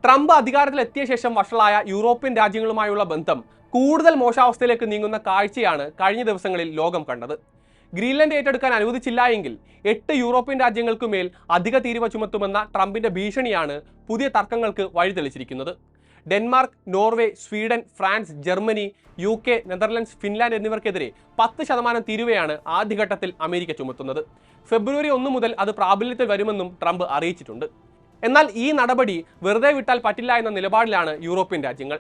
Trump അധികാരത്തിലെത്തിയ ശേഷം വഷളായ European രാജ്യങ്ങളുമായുള്ള ബന്ധം കൂടുതൽ മോശാവസ്ഥയിലേക്ക് നീങ്ങുന്ന കാഴ്ചയാണ് കഴിഞ്ഞ ദിവസങ്ങളിൽ ലോകം കണ്ടത്. ഗ്രീൻലൻഡ് ഏറ്റെടുക്കാൻ അനുവദിച്ചില്ല എങ്കിൽ 8 യൂറോപ്യൻ രാജ്യങ്ങൾക്കുമേൽ അധിക തീരുവ ചുമത്തുമെന്ന ട്രംപിന്റെ ഭീഷണിയാണ് പുതിയ തർക്കങ്ങൾക്ക് വഴിതെളിച്ചിരിക്കുന്നത്. Denmark, Norway, Sweden, France, Germany, UK, Netherlands, Finland എന്നിവർക്കെതിരെ 10% തീരുവയാണ് ആദ്യഘട്ടത്തിൽ അമേരിക്ക ചുമത്തുന്നത്. ഫെബ്രുവരി 1 മുതൽ അത് പ്രാബല്യത്തിൽ വരുമെന്നും ട്രംപ് അറിയിച്ചിട്ടുണ്ട്. എന്നാൽ ഈ നടപടി വെറുതെ വിട്ടാൽ പറ്റില്ല എന്ന നിലപാടിലാണ് യൂറോപ്യൻ രാജ്യങ്ങൾ.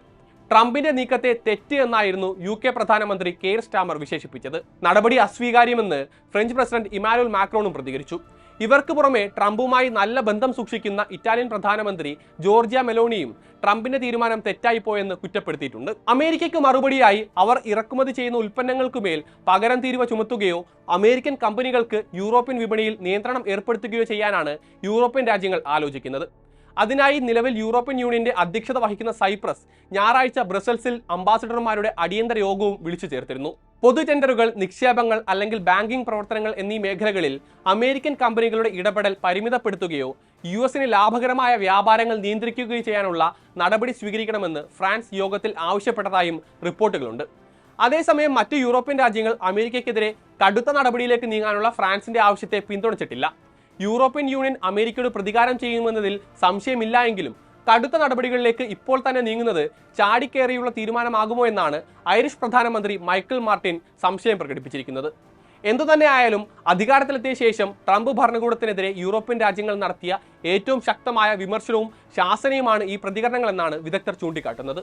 ട്രംപിന്റെ നീക്കത്തെ തെറ്റ് എന്നായിരുന്നു UK പ്രധാനമന്ത്രി കെയർ സ്റ്റാമർ വിശേഷിപ്പിച്ചത്. നടപടി അസ്വീകാര്യമെന്ന് ഫ്രഞ്ച് പ്രസിഡന്റ് ഇമാനുവൽ മാക്രോണും പ്രതികരിച്ചു. ഇവർക്ക് പുറമെ ട്രംപുമായി നല്ല ബന്ധം സൂക്ഷിക്കുന്ന ഇറ്റാലിയൻ പ്രധാനമന്ത്രി ജോർജിയ മെലോണിയും ട്രംപിന്റെ തീരുമാനം തെറ്റായിപ്പോയെന്ന് കുറ്റപ്പെടുത്തിയിട്ടുണ്ട്. അമേരിക്കയ്ക്ക് മറുപടിയായി അവർ ഇറക്കുമതി ചെയ്യുന്ന ഉൽപ്പന്നങ്ങൾക്കുമേൽ പകരം തീരുവ ചുമത്തുകയോ അമേരിക്കൻ കമ്പനികൾക്ക് യൂറോപ്യൻ വിപണിയിൽ നിയന്ത്രണം ഏർപ്പെടുത്തുകയോ ചെയ്യാനാണ് യൂറോപ്യൻ രാജ്യങ്ങൾ ആലോചിക്കുന്നത്. അതിനായി നിലവിൽ യൂറോപ്യൻ യൂണിയന്റെ അധ്യക്ഷത വഹിക്കുന്ന സൈപ്രസ് ഞായറാഴ്ച ബ്രസൽസിൽ അംബാസഡർമാരുടെ അടിയന്തര യോഗവും വിളിച്ചു ചേർത്തിരുന്നു. പൊതു ടെൻഡറുകൾ, നിക്ഷേപങ്ങൾ അല്ലെങ്കിൽ ബാങ്കിംഗ് പ്രവർത്തനങ്ങൾ എന്നീ മേഖലകളിൽ അമേരിക്കൻ കമ്പനികളുടെ ഇടപെടൽ പരിമിതപ്പെടുത്തുകയോ US-ന് ലാഭകരമായ വ്യാപാരങ്ങൾ നിയന്ത്രിക്കുകയോ ചെയ്യാനുള്ള നടപടി സ്വീകരിക്കണമെന്ന് ഫ്രാൻസ് യോഗത്തിൽ ആവശ്യപ്പെട്ടതായും റിപ്പോർട്ടുകളുണ്ട്. അതേസമയം മറ്റു യൂറോപ്യൻ രാജ്യങ്ങൾ അമേരിക്കയ്ക്കെതിരെ കടുത്ത നടപടിയിലേക്ക് നീങ്ങാനുള്ള ഫ്രാൻസിന്റെ ആവശ്യത്തെ പിന്തുണച്ചിട്ടില്ല. യൂറോപ്യൻ യൂണിയൻ അമേരിക്കയോട് പ്രതികാരം ചെയ്യുമെന്നതിൽ സംശയമില്ല എങ്കിലും കടുത്ത നടപടികളിലേക്ക് ഇപ്പോൾ തന്നെ നീങ്ങുന്നത് ചാടിക്കേറിയുള്ള തീരുമാനമാകുമോ എന്നാണ് ഐറിഷ് പ്രധാനമന്ത്രി മൈക്കിൾ മാർട്ടിൻ സംശയം പ്രകടിപ്പിച്ചിരിക്കുന്നത്. എന്തുതന്നെ ആയാലും അധികാരത്തിലെത്തിയ ശേഷം ട്രംപ് ഭരണകൂടത്തിനെതിരെ യൂറോപ്യൻ രാജ്യങ്ങൾ നടത്തിയ ഏറ്റവും ശക്തമായ വിമർശനവും ശാസനയുമാണ് ഈ പ്രതികരണങ്ങളെന്നാണ് വിദഗ്ധർ ചൂണ്ടിക്കാട്ടുന്നത്.